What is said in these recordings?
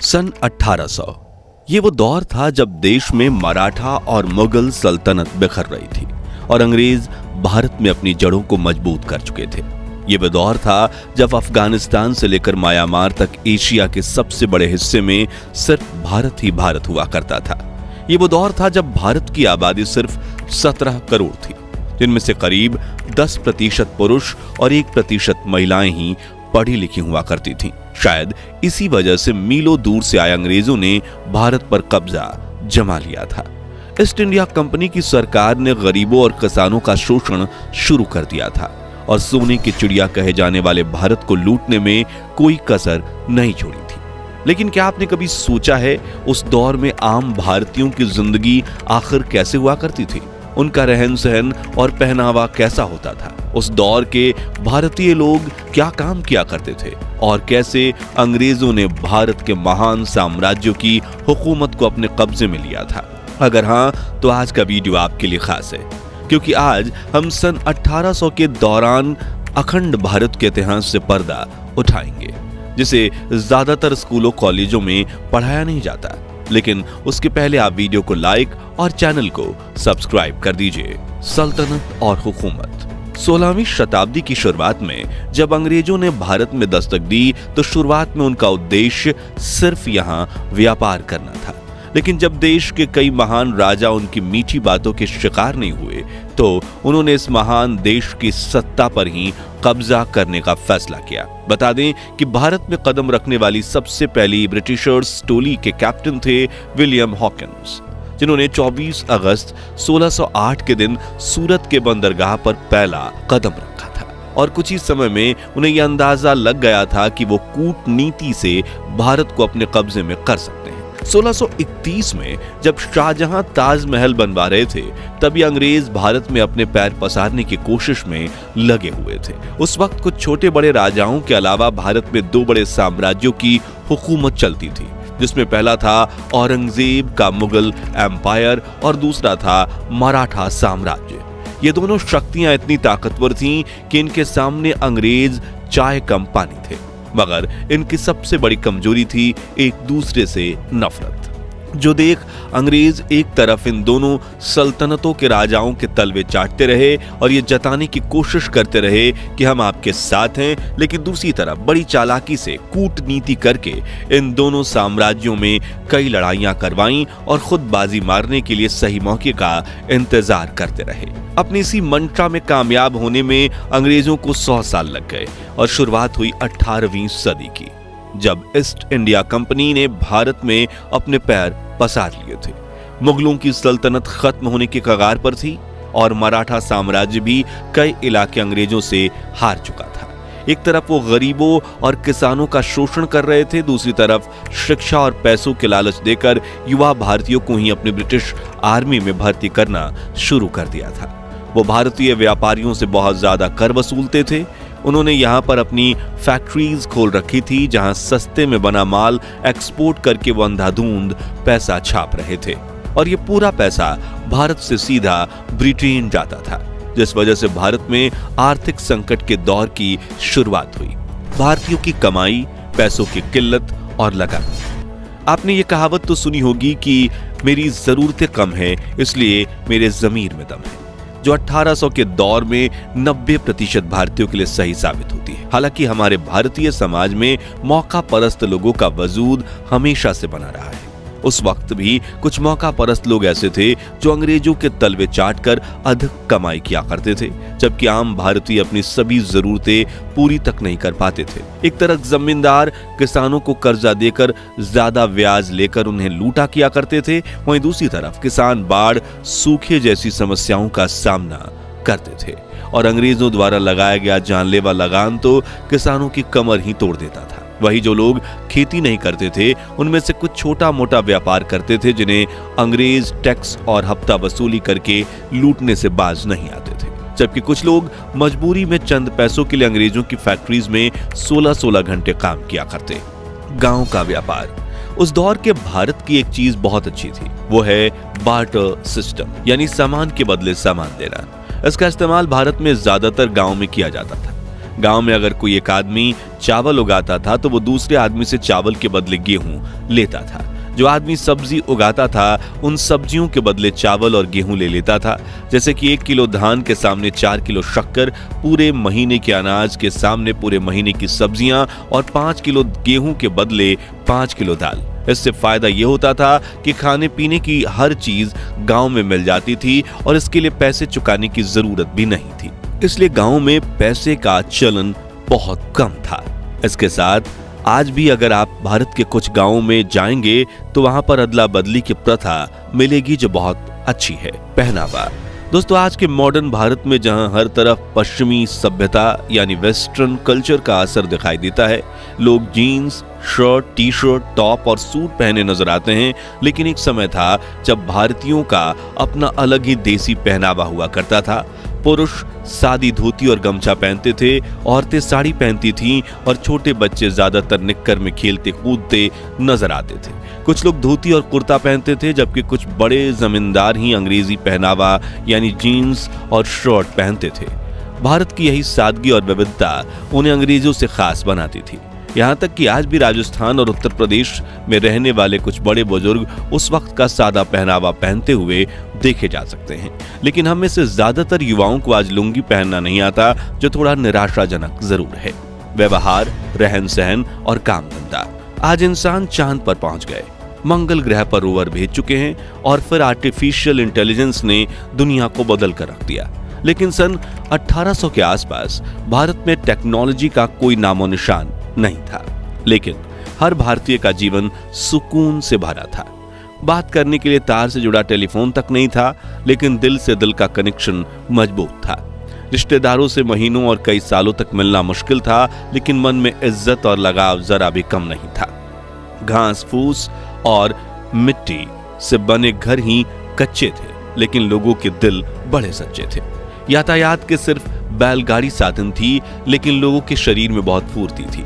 सन 1800 ये वो दौर था जब देश में मराठा और मुगल सल्तनत बिखर रही थी और अंग्रेज भारत में अपनी जड़ों को मजबूत कर चुके थे। ये वो दौर था जब अफगानिस्तान से लेकर म्यांमार तक एशिया के सबसे बड़े हिस्से में सिर्फ भारत ही भारत हुआ करता था। ये वो दौर था जब भारत की आबादी सिर्फ 17 करोड़ थी, जिनमें से करीब 10% पुरुष और 1% महिलाएं ही पढ़ी लिखी हुआ करती थीं। शायद इसी वजह से मीलों दूर से आए अंग्रेजों ने भारत पर कब्जा जमा लिया था। ईस्ट इंडिया कंपनी की सरकार ने गरीबों और किसानों का शोषण शुरू कर दिया था और सोने की चिड़िया कहे जाने वाले भारत को लूटने में कोई कसर नहीं छोड़ी थी। लेकिन क्या आपने कभी सोचा है उस दौर में आम भारतीयों की जिंदगी आखिर कैसे हुआ करती थी? उनका रहन सहन और पहनावा कैसा होता था? उस दौर के भारतीय लोग क्या काम किया करते थे और कैसे अंग्रेजों ने भारत के महान साम्राज्यों की हुकूमत को अपने कब्जे में लिया था? अगर हाँ, तो आज का वीडियो आपके लिए खास है, क्योंकि आज हम सन 1800 के दौरान अखंड भारत के इतिहास से पर्दा उठाएंगे, जिसे ज्यादातर स्कूलों कॉलेजों में पढ़ाया नहीं जाता। लेकिन उसके पहले आप वीडियो को लाइक और चैनल को सब्सक्राइब कर दीजिए। सल्तनत और हुकूमत। 16वीं शताब्दी की शुरुआत में जब अंग्रेजों ने भारत में दस्तक दी तो शुरुआत में उनका उद्देश्य सिर्फ यहां व्यापार करना था। लेकिन जब देश के कई महान राजा उनकी मीठी बातों के शिकार नहीं हुए तो उन्होंने इस महान देश की सत्ता पर ही कब्जा करने का फैसला किया। बता दें कि भारत में कदम रखने वाली सबसे पहली ब्रिटिशर्स टोली के कैप्टन थे विलियम हॉकिंस, जिन्होंने 24 अगस्त 1608 के दिन सूरत के बंदरगाह पर पहला कदम रखा था और कुछ ही समय में उन्हें यह अंदाजा लग गया था कि वो कूटनीति से भारत को अपने कब्जे में कर सकते हैं। 1631 में जब शाहजहां ताजमहल बनवा रहे थे तभी अंग्रेज भारत में अपने पैर पसारने की कोशिश में लगे हुए थे। उस वक्त कुछ छोटे बड़े राजाओं के अलावा भारत में 2 बड़े साम्राज्यों की हुकूमत चलती थी, जिसमें पहला था औरंगजेब का मुगल एम्पायर और दूसरा था मराठा साम्राज्य। ये दोनों शक्तियां इतनी ताकतवर थीं कि इनके सामने अंग्रेज चाय कम पानी थे, मगर इनकी सबसे बड़ी कमजोरी थी एक दूसरे से नफरत। जो देख अंग्रेज एक तरफ इन दोनों सल्तनतों के राजाओं के तलवे चाटते रहे और ये जताने की कोशिश करते रहे कि हम आपके साथ हैं, लेकिन दूसरी तरफ बड़ी चालाकी से कूटनीति करके इन दोनों साम्राज्यों में कई लड़ाइयां करवाईं और खुद बाजी मारने के लिए सही मौके का इंतजार करते रहे। अपनी इसी मंशा में कामयाब होने में अंग्रेजों को 100 साल लग गए और शुरुआत हुई 18वीं सदी की, जब ईस्ट इंडिया कंपनी ने भारत में अपने पैर पसार लिए थे। मुगलों की सल्तनत खत्म होने के कगार पर थी और मराठा साम्राज्य भी कई इलाके अंग्रेजों से हार चुका था। एक तरफ वो गरीबों और किसानों का शोषण कर रहे थे, दूसरी तरफ शिक्षा और पैसों के लालच देकर युवा भारतीयों को ही अपनी ब्रिटिश आर्मी में भर्ती करना शुरू कर दिया था। वो भारतीय व्यापारियों से बहुत ज्यादा कर वसूलते थे। उन्होंने यहाँ पर अपनी फैक्ट्रीज खोल रखी थी, जहां सस्ते में बना माल एक्सपोर्ट करके वो अंधाधुंध पैसा छाप रहे थे और ये पूरा पैसा भारत से सीधा ब्रिटेन जाता था, जिस वजह से भारत में आर्थिक संकट के दौर की शुरुआत हुई। भारतीयों की कमाई, पैसों की किल्लत और लगन। आपने ये कहावत तो सुनी होगी कि मेरी जरूरतें कम है इसलिए मेरे जमीर में दम है, जो 1800 के दौर में 90% भारतीयों के लिए सही साबित होती है। हालांकि हमारे भारतीय समाज में मौका परस्त लोगों का वजूद हमेशा से बना रहा है। उस वक्त भी कुछ मौका परस्त लोग ऐसे थे जो अंग्रेजों के तलवे चाटकर अधिक कमाई किया करते थे, जबकि आम भारतीय अपनी सभी जरूरतें पूरी तक नहीं कर पाते थे। एक तरफ जमींदार किसानों को कर्जा देकर ज्यादा ब्याज लेकर उन्हें लूटा किया करते थे, वहीं दूसरी तरफ किसान बाढ़, सूखे जैसी समस्याओं का सामना करते थे और अंग्रेजों द्वारा लगाया गया जानलेवा लगान तो किसानों की कमर ही तोड़ देता था। वही जो लोग खेती नहीं करते थे उनमें से कुछ छोटा मोटा व्यापार करते थे, जिन्हें अंग्रेज टैक्स और हफ्ता वसूली करके लूटने से बाज नहीं आते थे, जबकि कुछ लोग मजबूरी में चंद पैसों के लिए अंग्रेजों की फैक्ट्रीज में 16-16 घंटे काम किया करते। गांव का व्यापार। उस दौर के भारत की एक चीज बहुत अच्छी थी, वो है बार्टर सिस्टम, यानी सामान के बदले सामान देना। इसका इस्तेमाल भारत में ज्यादातर गांव में किया जाता था। गांव में अगर कोई एक आदमी चावल उगाता था तो वो दूसरे आदमी से चावल के बदले गेहूं लेता था। जो आदमी सब्जी उगाता था उन सब्जियों के बदले चावल और गेहूं ले लेता था। जैसे कि 1 किलो धान के सामने 4 किलो शक्कर, पूरे महीने के अनाज के सामने पूरे महीने की सब्जियां और 5 किलो गेहूं के बदले 5 किलो दाल। इससे फायदा यह होता था कि खाने पीने की हर चीज गांव में मिल जाती थी और इसके लिए पैसे चुकाने की जरूरत भी नहीं थी। इसलिए गांव में पैसे का चलन बहुत कम था। इसके साथ आज भी अगर आप भारत के कुछ गांवों में जाएंगे तो वहां पर अदला बदली की प्रथा मिलेगी जो बहुत अच्छी है। पहनावा दोस्तों, आज के मॉडर्न भारत में जहां हर तरफ पश्चिमी सभ्यता यानी वेस्टर्न कल्चर का असर दिखाई देता है, लोग jeans, shirt, T shirt, top और सूट पहने नजर आते हैं, लेकिन एक समय था जब भारतीयों का अपना अलग ही देसी पहनावा हुआ करता था। पुरुष सादी धोती और गमछा पहनते थे, औरतें साड़ी पहनती थीं और छोटे बच्चे ज्यादातर निक्कर में खेलते कूदते नजर आते थे। कुछ लोग धोती और कुर्ता पहनते थे, जबकि कुछ बड़े जमींदार ही अंग्रेजी पहनावा यानी जीन्स और शर्ट पहनते थे। भारत की यही सादगी और विविधता उन्हें अंग्रेजों से खास बनाती थी। यहाँ तक कि आज भी राजस्थान और उत्तर प्रदेश में रहने वाले कुछ बड़े बुजुर्ग उस वक्त का सादा पहनावा पहनते हुए देखे जा सकते हैं। लेकिन हम में से ज्यादातर युवाओं को आज लुंगी पहनना नहीं आता, जो थोड़ा निराशाजनक जरूर है। व्यवहार, रहन सहन और काम धंधा। आज इंसान चांद पर पहुंच गए, मंगल ग्रह पर रोवर भेज चुके हैं और फिर आर्टिफिशियल इंटेलिजेंस ने दुनिया को बदल कर रख दिया। लेकिन सन 1800 के आसपास भारत में टेक्नोलॉजी का कोई नामो निशान नहीं था, लेकिन हर भारतीय का जीवन सुकून से भरा था। बात करने के लिए तार से जुड़ा टेलीफोन तक नहीं था, लेकिन दिल से दिल का कनेक्शन मजबूत था। रिश्तेदारों से महीनों और कई सालों तक मिलना मुश्किल था, लेकिन मन में इज्जत और लगाव जरा भी कम नहीं था। घास फूस और मिट्टी से बने घर ही कच्चे थे, लेकिन लोगों के दिल बड़े सच्चे थे। यातायात के सिर्फ बैलगाड़ी साधन थी, लेकिन लोगों के शरीर में बहुत फुर्ती थी।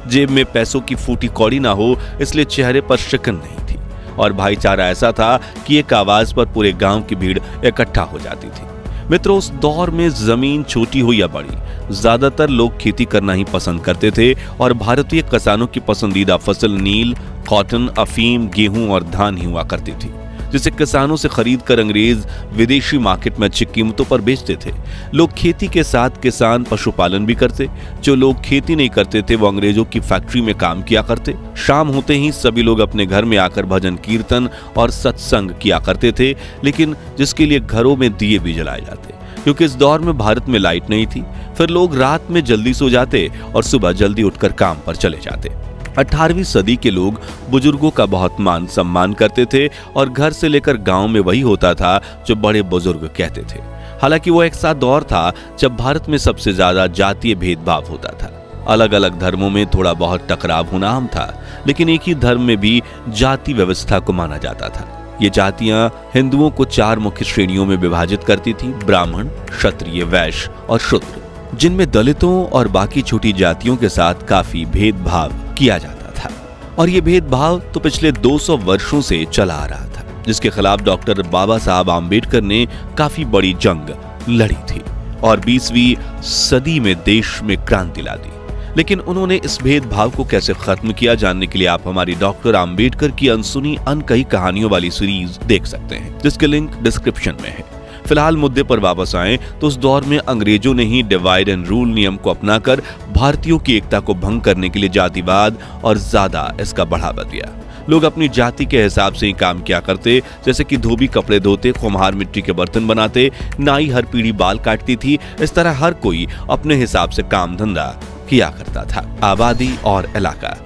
जेब में पैसों की फूटी कौड़ी ना हो, इसलिए चेहरे पर शिकन नहीं थी। और भाईचारा ऐसा था कि एक आवाज पर पूरे गांव की भीड़ इकट्ठा हो जाती थी। मित्रों, उस दौर में जमीन छोटी हो या बड़ी, ज्यादातर लोग खेती करना ही पसंद करते थे और भारतीय किसानों की पसंदीदा फसल नील, कॉटन, अफीम, गेहूं और धान ही हुआ करती थी, जिसे किसानों से खरीद कर अंग्रेज विदेशी मार्केट में अच्छी कीमतों पर बेचते थे। लोग खेती के साथ किसान पशुपालन भी करते। जो लोग खेती नहीं करते थे वो अंग्रेजों की फैक्ट्री में काम किया करते। शाम होते ही सभी लोग अपने घर में आकर भजन कीर्तन और सत्संग किया करते थे, लेकिन जिसके लिए घरों में दिए भी जलाए जाते, क्योंकि इस दौर में भारत में लाइट नहीं थी। फिर लोग रात में जल्दी सो जाते और सुबह जल्दी उठकर काम पर चले जाते। 18वीं सदी के लोग बुजुर्गों का बहुत मान सम्मान करते थे और घर से लेकर गांव में वही होता था जो बड़े बुजुर्ग कहते थे। हालांकि वो एक सा दौर था जब भारत में सबसे ज्यादा जातीय भेदभाव होता था। अलग अलग धर्मों में थोड़ा बहुत टकराव होना आम था, लेकिन एक ही धर्म में भी जाति व्यवस्था को माना जाता था। ये जातियां हिंदुओं को 4 मुख्य श्रेणियों में विभाजित करती थी: ब्राह्मण, क्षत्रिय, वैश्य और शूद्र, जिनमें दलितों और बाकी छोटी जातियों के साथ काफी भेदभाव किया जाता था। और ये भेदभाव तो पिछले 200 वर्षों से चला आ रहा था, जिसके खिलाफ डॉक्टर बाबा साहब आम्बेडकर ने काफी बड़ी जंग लड़ी थी और 20वीं सदी में देश में क्रांति ला दी। लेकिन उन्होंने इस भेदभाव को कैसे खत्म किया, जानने के लिए आप हमारी डॉक्टर आम्बेडकर की अनसुनी अनकही कहानियों वाली सीरीज देख सकते हैं, जिसके लिंक डिस्क्रिप्शन में है। फिलहाल मुद्दे पर वापस आएं तो उस दौर में अंग्रेजों ने ही डिवाइड एंड रूल नियम को अपनाकर भारतीयों की एकता को भंग करने के लिए जातिवाद और ज्यादा इसका बढ़ावा दिया। लोग अपनी जाति के हिसाब से ही काम किया करते, जैसे कि धोबी कपड़े धोते, कुम्हार मिट्टी के बर्तन बनाते, नाई हर पीढ़ी बाल काटती थी। इस तरह हर कोई अपने हिसाब से काम धंधा किया करता था। आबादी और इलाका।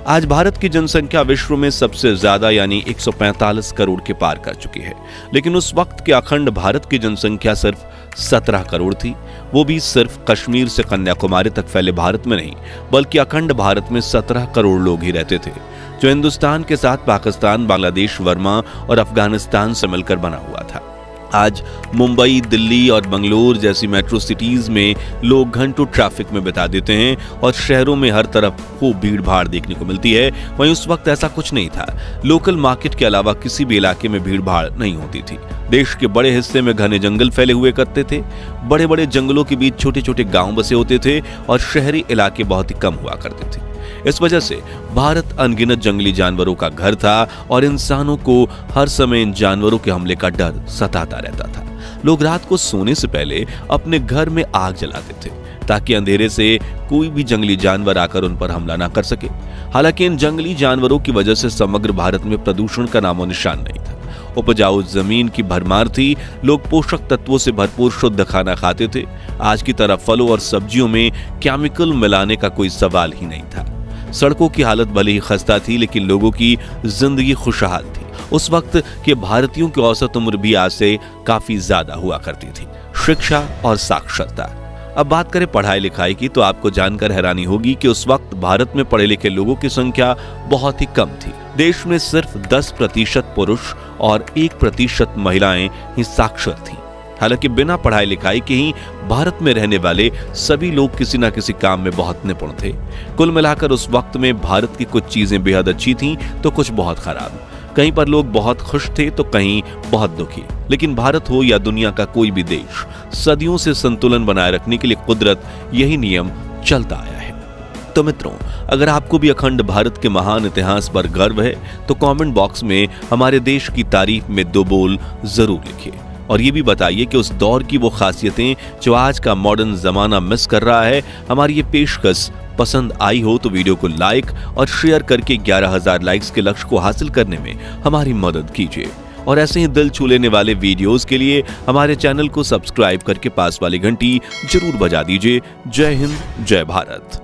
आज भारत की जनसंख्या विश्व में सबसे ज्यादा यानी 145 करोड़ के पार कर चुकी है, लेकिन उस वक्त के अखंड भारत की जनसंख्या सिर्फ 17 करोड़ थी। वो भी सिर्फ कश्मीर से कन्याकुमारी तक फैले भारत में नहीं, बल्कि अखंड भारत में 17 करोड़ लोग ही रहते थे, जो हिंदुस्तान के साथ पाकिस्तान, बांग्लादेश, वर्मा और अफगानिस्तान से मिलकर बना हुआ था। आज मुंबई, दिल्ली और बंगलोर जैसी मेट्रो सिटीज में लोग घंटों ट्रैफिक में बिता देते हैं और शहरों में हर तरफ खूब भीड़ भाड़ देखने को मिलती है। वहीं उस वक्त ऐसा कुछ नहीं था। लोकल मार्केट के अलावा किसी भी इलाके में भीड़ भाड़ नहीं होती थी। देश के बड़े हिस्से में घने जंगल फैले हुए करते थे। बड़े बड़े जंगलों के बीच छोटे छोटे गांव बसे होते थे और शहरी इलाके बहुत ही कम हुआ करते थे। इस वजह से भारत अनगिनत जंगली जानवरों का घर था और इंसानों को हर समय इन जानवरों के हमले का डर सताता रहता था। लोग रात को सोने से पहले अपने घर में आग जलाते थे ताकि अंधेरे से कोई भी जंगली जानवर आकर उन पर हमला ना कर सके। हालांकि इन जंगली जानवरों की वजह से समग्र भारत में प्रदूषण का नामो निशान नहीं था। उपजाऊ जमीन की भरमार थी, लोग पोषक तत्वों से भरपूर शुद्ध खाना खाते थे। आज की तरह फलों और सब्जियों में केमिकल मिलाने का कोई सवाल ही नहीं था। सड़कों की हालत भले ही खस्ता थी, लेकिन लोगों की जिंदगी खुशहाल थी। उस वक्त के भारतीयों की औसत उम्र भी आज से काफी ज्यादा हुआ करती थी। शिक्षा और साक्षरता। अब बात करें पढ़ाई लिखाई की, तो आपको जानकर हैरानी होगी कि उस वक्त भारत में पढ़े लिखे लोगों की संख्या बहुत ही कम थी। देश में सिर्फ 10% पुरुष और 1% महिलाएं ही साक्षर थीं। हालांकि बिना पढ़ाई लिखाई के ही भारत में रहने वाले सभी लोग किसी न किसी काम में बहुत निपुण थे। कुल मिलाकर उस वक्त में भारत की कुछ चीजें बेहद अच्छी थीं तो कुछ बहुत खराब। कहीं पर लोग बहुत खुश थे तो कहीं बहुत दुखी। लेकिन भारत हो या दुनिया का कोई भी देश, सदियों से संतुलन बनाए रखने के लिए कुदरत यही नियम चलता आया है। तो मित्रों, अगर आपको भी अखंड भारत के महान इतिहास पर गर्व है तो कमेंट बॉक्स में हमारे देश की तारीफ में 2 बोल जरूर लिखिए और ये भी बताइए कि उस दौर की वो खासियतें जो आज का मॉडर्न जमाना मिस कर रहा है, हमारी ये पेशकश पसंद आई हो तो वीडियो को लाइक और शेयर करके 11,000 लाइक्स के लक्ष्य को हासिल करने में हमारी मदद कीजिए। और ऐसे ही दिल छू लेने वाले वीडियोस के लिए हमारे चैनल को सब्सक्राइब करके पास वाली घंटी जरूर बजा दीजिए। जय हिंद, जय भारत।